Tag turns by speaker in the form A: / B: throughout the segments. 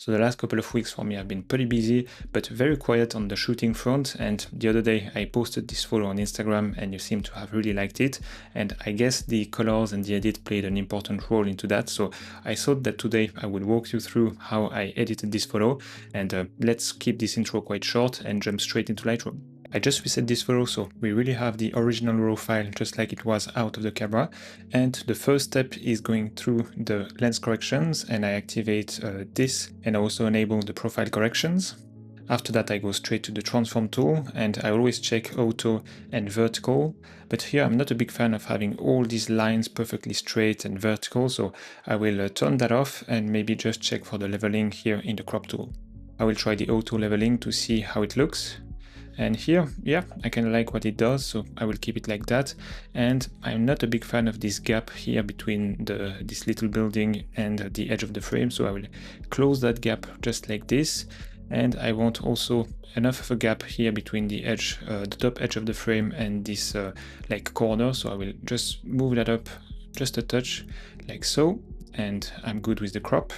A: So the last couple of weeks for me have been pretty busy, but very quiet on the shooting front. And the other day I posted this photo on Instagram and you seem to have really liked it. And I guess the colors and the edit played an important role into that. So I thought that today I would walk you through how I edited this photo. And let's keep this intro quite short and jump straight into Lightroom. I just reset this photo, so we really have the original RAW file just like it was out of the camera. And the first step is going through the lens corrections, and I activate this, and I also enable the profile corrections. After that I go straight to the transform tool, and I always check auto and vertical, but here I'm not a big fan of having all these lines perfectly straight and vertical, so I will turn that off and maybe just check for the leveling here in the crop tool. I will try the auto leveling to see how it looks. And here, yeah, I kind of like what it does, so I will keep it like that. And I'm not a big fan of this gap here between this little building and the edge of the frame, so I will close that gap just like this. And I want also enough of a gap here between the edge, the top edge of the frame and this like corner, so I will just move that up just a touch like so, and I'm good with the crop.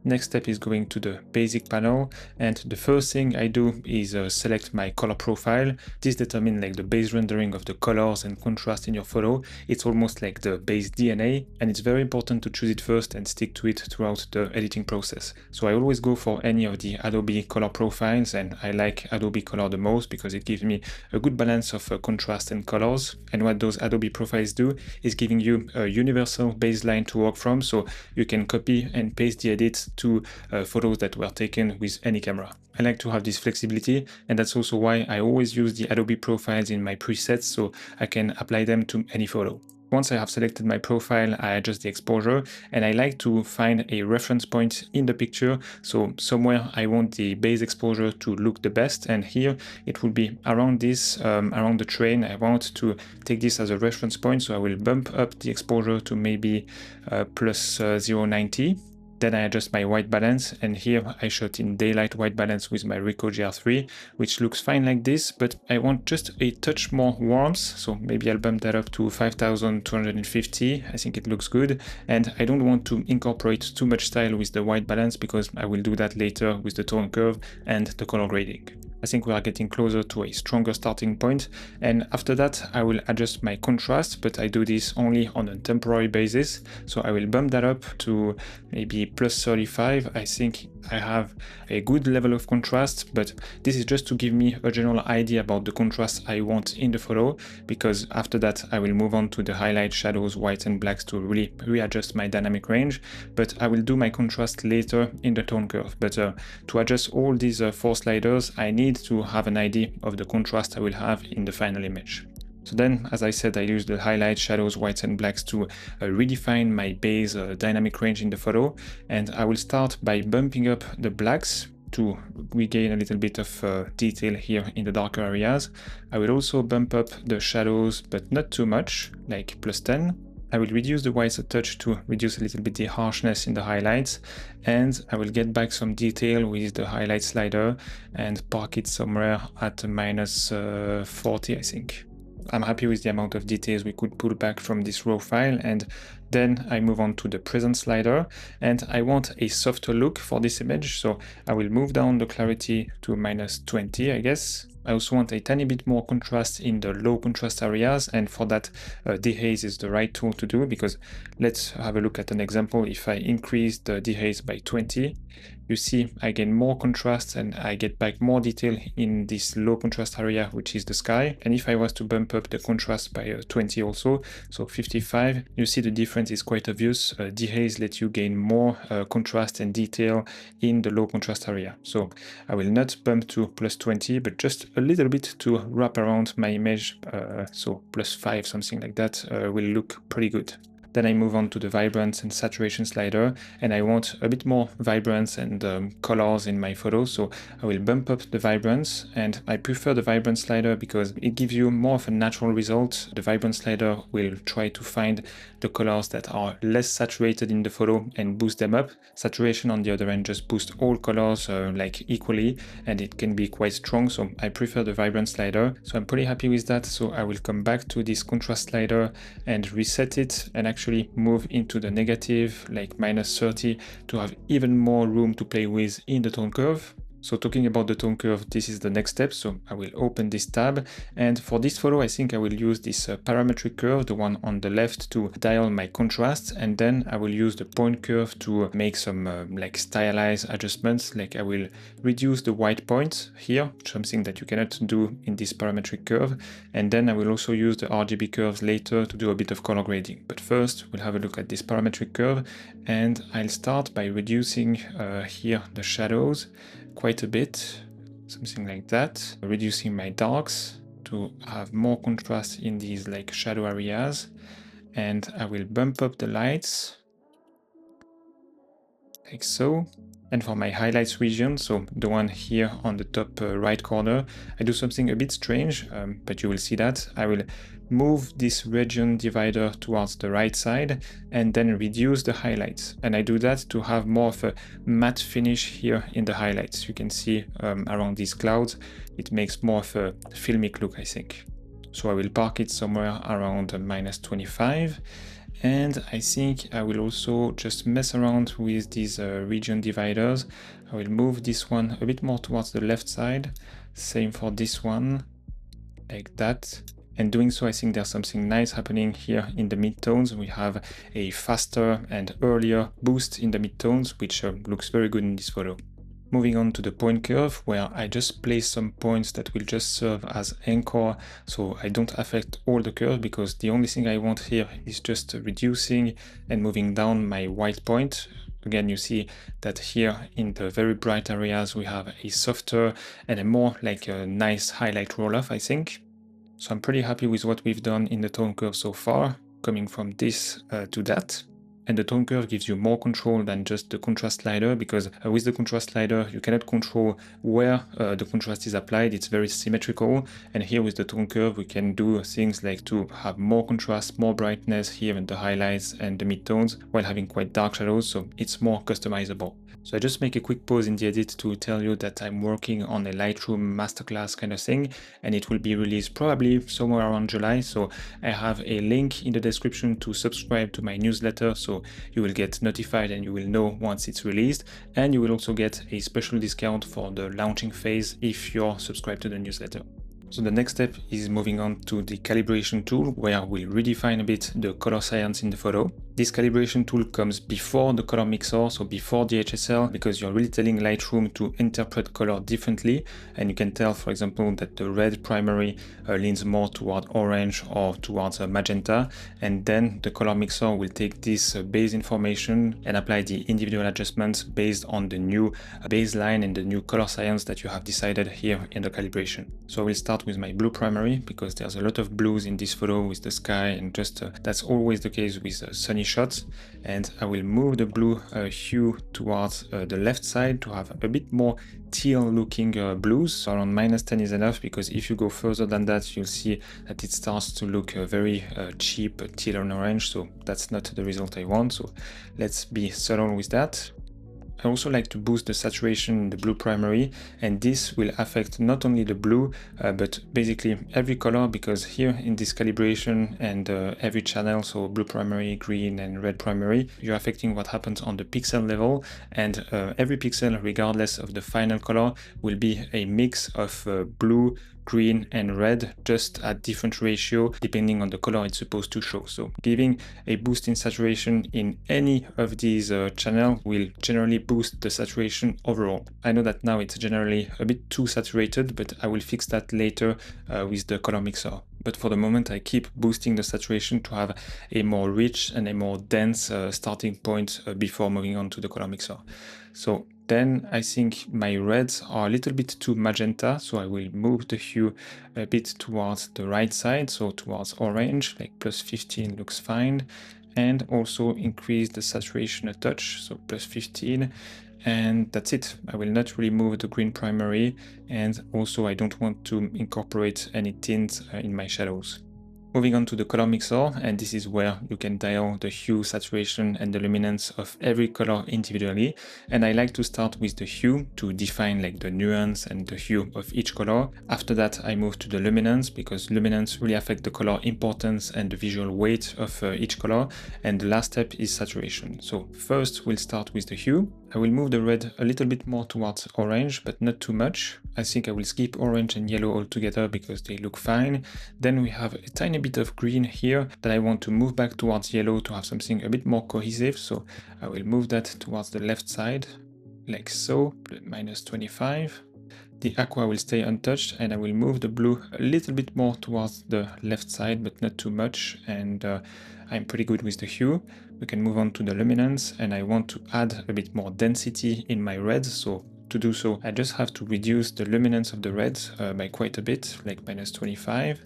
A: Next step is going to the basic panel, and the first thing I do is select my color profile. This determines like the base rendering of the colors and contrast in your photo. It's almost like the base DNA, and it's very important to choose it first and stick to it throughout the editing process. So I always go for any of the Adobe color profiles, and I like Adobe Color the most because it gives me a good balance of contrast and colors. And what those Adobe profiles do is giving you a universal baseline to work from, so you can copy and paste the edits to photos that were taken with any camera. I like to have this flexibility, and that's also why I always use the Adobe profiles in my presets so I can apply them to any photo. Once I have selected my profile, I adjust the exposure, and I like to find a reference point in the picture. So somewhere I want the base exposure to look the best, and here it will be around this, around the train. I want to take this as a reference point, so I will bump up the exposure to maybe plus 0.90. Then I adjust my white balance, and here I shot in daylight white balance with my Ricoh GR3, which looks fine like this, but I want just a touch more warmth, so maybe I'll bump that up to 5250. I think it looks good, and I don't want to incorporate too much style with the white balance because I will do that later with the tone curve and the color grading. I think we are getting closer to a stronger starting point, and after that I will adjust my contrast, but I do this only on a temporary basis, so I will bump that up to maybe plus 35. I think I have a good level of contrast, but this is just to give me a general idea about the contrast I want in the photo, because after that I will move on to the highlight, shadows, whites and blacks to really readjust my dynamic range, but I will do my contrast later in the tone curve. But to adjust all these 4 sliders, I need to have an idea of the contrast I will have in the final image. So then, as I said, I use the highlights, shadows, whites and blacks to redefine my base dynamic range in the photo, and I will start by bumping up the blacks to regain a little bit of detail here in the darker areas. I will also bump up the shadows, but not too much, like plus 10. I will reduce the whites a touch to reduce a little bit the harshness in the highlights, and I will get back some detail with the highlight slider and park it somewhere at minus 40, I think. I'm happy with the amount of details we could pull back from this raw file, and then I move on to the present slider, and I want a softer look for this image, so I will move down the clarity to minus 20, I guess. I also want a tiny bit more contrast in the low contrast areas, and for that dehaze is the right tool to do, because let's have a look at an example. If I increase the dehaze by 20, you see I gain more contrast and I get back more detail in this low contrast area, which is the sky. And if I was to bump up the contrast by 20 also, so 55, you see the difference is quite obvious. Dehaze lets you gain more contrast and detail in the low contrast area. So I will not bump to plus 20, but just a little bit to wrap around my image, so plus 5, something like that, will look pretty good. Then I move on to the vibrance and saturation slider, and I want a bit more vibrance and colors in my photo, so I will bump up the vibrance, and I prefer the vibrance slider because it gives you more of a natural result. The vibrance slider will try to find the colors that are less saturated in the photo and boost them up. Saturation on the other end just boosts all colors like equally, and it can be quite strong, so I prefer the vibrance slider. So I'm pretty happy with that, so I will come back to this contrast slider and reset it, and actually actually move into the negative, like -30, to have even more room to play with in the tone curve. So talking about the tone curve, this is the next step. So I will open this tab, and for this photo I think I will use this parametric curve, the one on the left, to dial my contrast, and then I will use the point curve to make some like stylized adjustments. Like I will reduce the white point here, something that you cannot do in this parametric curve, and then I will also use the RGB curves later to do a bit of color grading. But first we'll have a look at this parametric curve, and I'll start by reducing here the shadows quite a bit, something like that, reducing my darks to have more contrast in these like shadow areas, and I will bump up the lights like so. And for my highlights region, so the one here on the top right corner, I do something a bit strange, but you will see that. I will move this region divider towards the right side and then reduce the highlights. And I do that to have more of a matte finish here in the highlights. You can see around these clouds, it makes more of a filmic look, I think. So I will park it somewhere around -25. And I think I will also just mess around with these region dividers. I will move this one a bit more towards the left side. Same for this one, like that. And doing so, I think there's something nice happening here in the midtones. We have a faster and earlier boost in the midtones, which looks very good in this photo. Moving on to the point curve, where I just place some points that will just serve as anchor, so I don't affect all the curve, because the only thing I want here is just reducing and moving down my white point. Again, you see that here in the very bright areas we have a softer and a more like a nice highlight roll-off, I think. So I'm pretty happy with what we've done in the tone curve so far, coming from this to that. And the tone curve gives you more control than just the contrast slider, because with the contrast slider you cannot control where the contrast is applied. It's very symmetrical, and here with the tone curve we can do things like to have more contrast, more brightness here in the highlights and the midtones, while having quite dark shadows, so it's more customizable. So I just make a quick pause in the edit to tell you that I'm working on a Lightroom masterclass kind of thing, and it will be released probably somewhere around July. So I have a link in the description to subscribe to my newsletter, so you will get notified and you will know once it's released, and you will also get a special discount for the launching phase if you're subscribed to the newsletter. So the next step is moving on to the calibration tool, where we'll redefine a bit the color science in the photo. This calibration tool comes before the color mixer, so before the HSL, because you're really telling Lightroom to interpret color differently. And you can tell, for example, that the red primary leans more toward orange or towards magenta. And then the color mixer will take this base information and apply the individual adjustments based on the new baseline and the new color science that you have decided here in the calibration. So we'll start with my blue primary, because there's a lot of blues in this photo with the sky, and just that's always the case with sunny shots. And I will move the blue hue towards the left side to have a bit more teal looking blues. So around -10 is enough, because if you go further than that you'll see that it starts to look very cheap teal and orange, so that's not the result I want. So let's be subtle with that. I also like to boost the saturation in the blue primary, and this will affect not only the blue, but basically every color, because here in this calibration and every channel, so blue primary, green and red primary, you're affecting what happens on the pixel level, and every pixel, regardless of the final color, will be a mix of blue, green and red, just at different ratio depending on the color it's supposed to show. So giving a boost in saturation in any of these channels will generally boost the saturation overall. I know that now it's generally a bit too saturated, but I will fix that later with the color mixer. But for the moment I keep boosting the saturation to have a more rich and a more dense starting point before moving on to the color mixer. So then I think my reds are a little bit too magenta, so I will move the hue a bit towards the right side, so towards orange, like +15 looks fine, and also increase the saturation a touch, so +15, and that's it. I will not really move the green primary, and also I don't want to incorporate any tint in my shadows. Moving on to the color mixer, and this is where you can dial the hue, saturation, and the luminance of every color individually. And I like to start with the hue to define like the nuance and the hue of each color. After that, I move to the luminance because luminance really affects the color importance and the visual weight of each color. And the last step is saturation. So first we'll start with the hue. I will move the red a little bit more towards orange, but not too much. I think I will skip orange and yellow altogether because they look fine. Then we have a tiny bit of green here that I want to move back towards yellow to have something a bit more cohesive. So I will move that towards the left side, like so, -25. The aqua will stay untouched, and I will move the blue a little bit more towards the left side, but not too much, and I'm pretty good with the hue. We can move on to the luminance, and I want to add a bit more density in my red, so to do so, I just have to reduce the luminance of the red by quite a bit, like -25.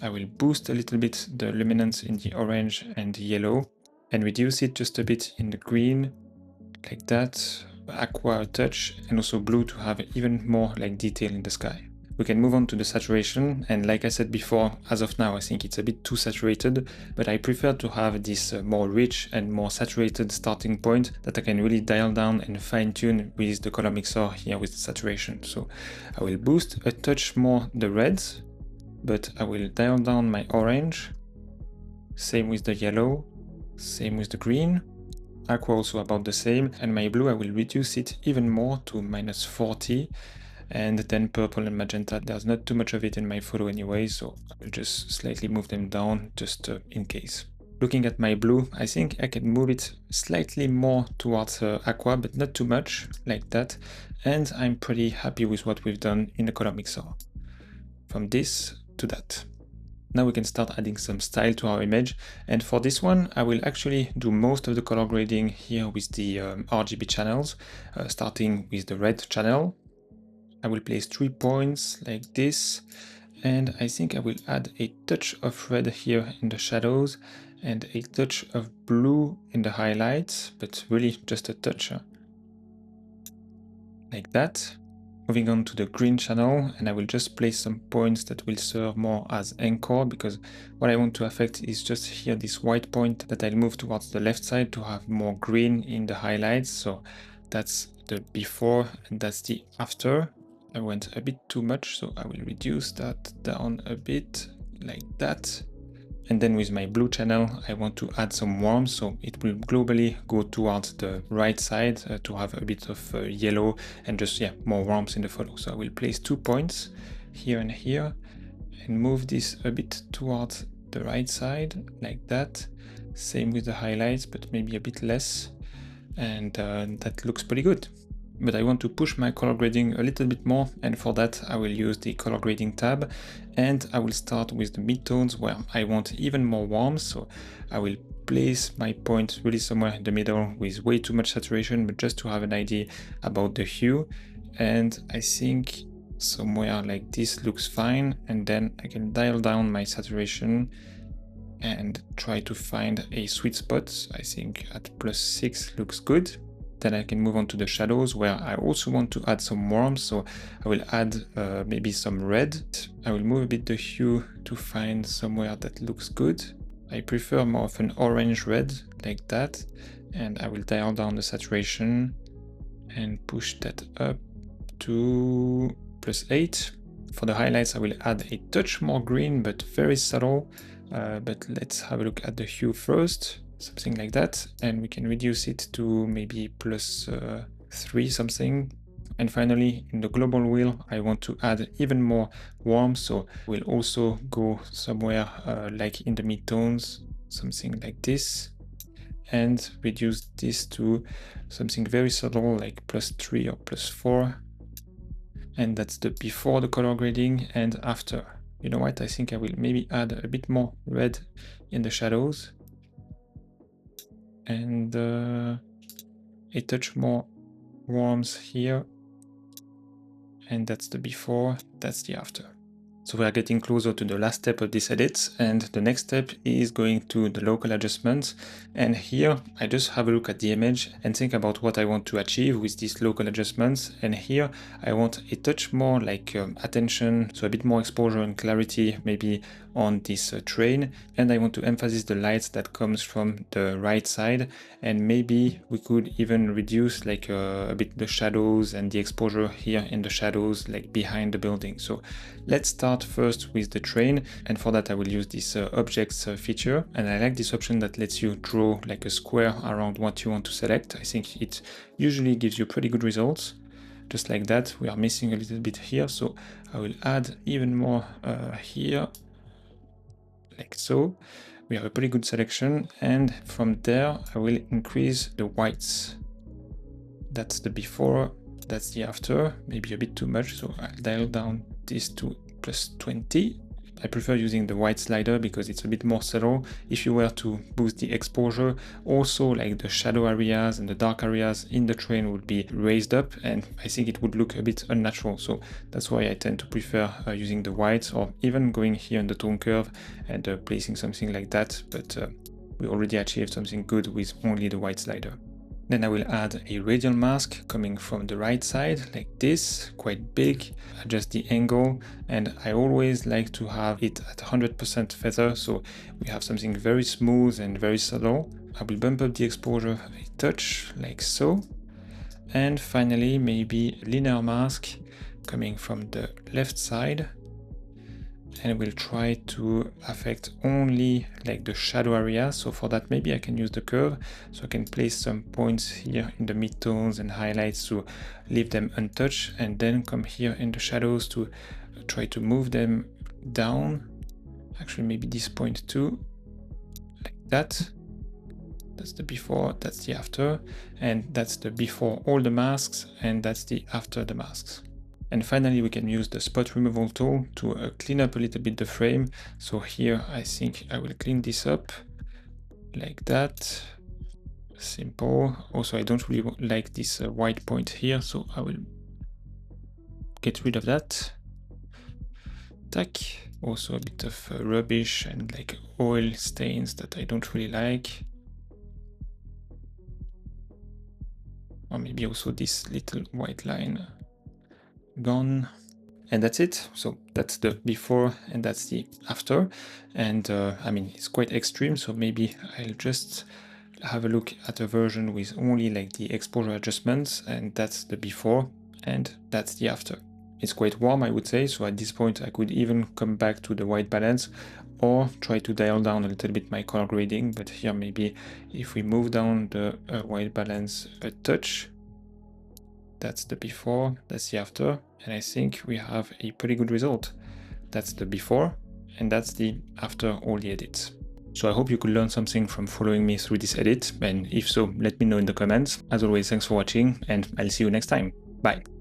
A: I will boost a little bit the luminance in the orange and the yellow, and reduce it just a bit in the green, like that, aqua a touch, and also blue to have even more like detail in the sky. We can move on to the saturation, and like I said before, as of now I think it's a bit too saturated, but I prefer to have this more rich and more saturated starting point that I can really dial down and fine tune with the color mixer here with the saturation. So I will boost a touch more the reds, but I will dial down my orange, same with the yellow, same with the green, aqua also about the same, and my blue I will reduce it even more to -40, and then purple and magenta, there's not too much of it in my photo anyway, so I will just slightly move them down just in case. Looking at my blue, I think I can move it slightly more towards aqua, but not too much, like that, and I'm pretty happy with what we've done in the color mixer. From this to that. Now we can start adding some style to our image, and for this one I will actually do most of the color grading here with the RGB channels, starting with the red channel. I will place 3 points like this, and I think I will add a touch of red here in the shadows and a touch of blue in the highlights, but really just a touch, like that. Moving on to the green channel, and I will just place some points that will serve more as anchor, because what I want to affect is just here this white point that I'll move towards the left side to have more green in the highlights. So that's the before and that's the after. I went a bit too much, so I will reduce that down a bit like that. And then with my blue channel, I want to add some warmth, so it will globally go towards the right side to have a bit of yellow and just, yeah, more warmth in the photo. So I will place 2 points here and here and move this a bit towards the right side like that. Same with the highlights, but maybe a bit less. And that looks pretty good. But I want to push my color grading a little bit more, and for that I will use the color grading tab, and I will start with the midtones where I want even more warmth. So I will place my point really somewhere in the middle with way too much saturation, but just to have an idea about the hue. And I think somewhere like this looks fine, and then I can dial down my saturation and try to find a sweet spot. I think at +6 looks good. Then I can move on to the shadows where I also want to add some warmth, so I will add maybe some red. I will move a bit the hue to find somewhere that looks good. I prefer more of an orange red like that, and I will dial down the saturation and push that up to +8. For the highlights I will add a touch more green, but very subtle. But let's have a look at the hue first. Something like that, and we can reduce it to maybe +3 something. And finally, in the global wheel, I want to add even more warmth, so we'll also go somewhere like in the midtones, something like this, and reduce this to something very subtle like +3 or +4. And that's the before the color grading and after. You know what, I think I will maybe add a bit more red in the shadows, and a touch more warmth here, and that's the before, that's the after. So we are getting closer to the last step of this edit, and the next step is going to the local adjustments. And here I just have a look at the image and think about what I want to achieve with these local adjustments. And here I want a touch more like attention, so a bit more exposure and clarity maybe on this train, and I want to emphasize the lights that comes from the right side, and maybe we could even reduce like a bit the shadows and the exposure here in the shadows like behind the building. So let's start first with the train, and for that I will use this objects feature, and I like this option that lets you draw like a square around what you want to select. I think it usually gives you pretty good results. Just like that. We are missing a little bit here, so I will add even more here, like so. We have a pretty good selection, and from there I will increase the whites. That's the before, that's the after, maybe a bit too much, so I'll dial down this to +20. I prefer using the white slider because it's a bit more subtle. If you were to boost the exposure, also like the shadow areas and the dark areas in the train would be raised up, and I think it would look a bit unnatural. So that's why I tend to prefer using the white, or even going here in the tone curve and placing something like that. But we already achieved something good with only the white slider. Then I will add a radial mask coming from the right side like this, quite big, adjust the angle, and I always like to have it at 100% feather, so we have something very smooth and very subtle. I will bump up the exposure a touch like so, and finally maybe a linear mask coming from the left side, and we'll try to affect only like the shadow area. So for that maybe I can use the curve, so I can place some points here in the midtones and highlights to leave them untouched, and then come here in the shadows to try to move them down. Actually maybe this point too, like that. That's the before, that's the after, and that's the before all the masks, and that's the after the masks. And finally we can use the spot removal tool to clean up a little bit the frame. So here I think I will clean this up like that. Simple. Also I don't really like this white point here, so I will get rid of that. Tack. Also a bit of rubbish and like oil stains that I don't really like. Or maybe also this little white line. Gone. And that's it. So that's the before and that's the after. And I mean, it's quite extreme, so maybe I'll just have a look at a version with only like the exposure adjustments, and that's the before and that's the after. It's quite warm, I would say, so at this point I could even come back to the white balance or try to dial down a little bit my color grading. But here maybe if we move down the white balance a touch, that's the before, that's the after, and I think we have a pretty good result. That's the before, and that's the after all the edits. So I hope you could learn something from following me through this edit, and if so, let me know in the comments. As always, thanks for watching, and I'll see you next time. Bye!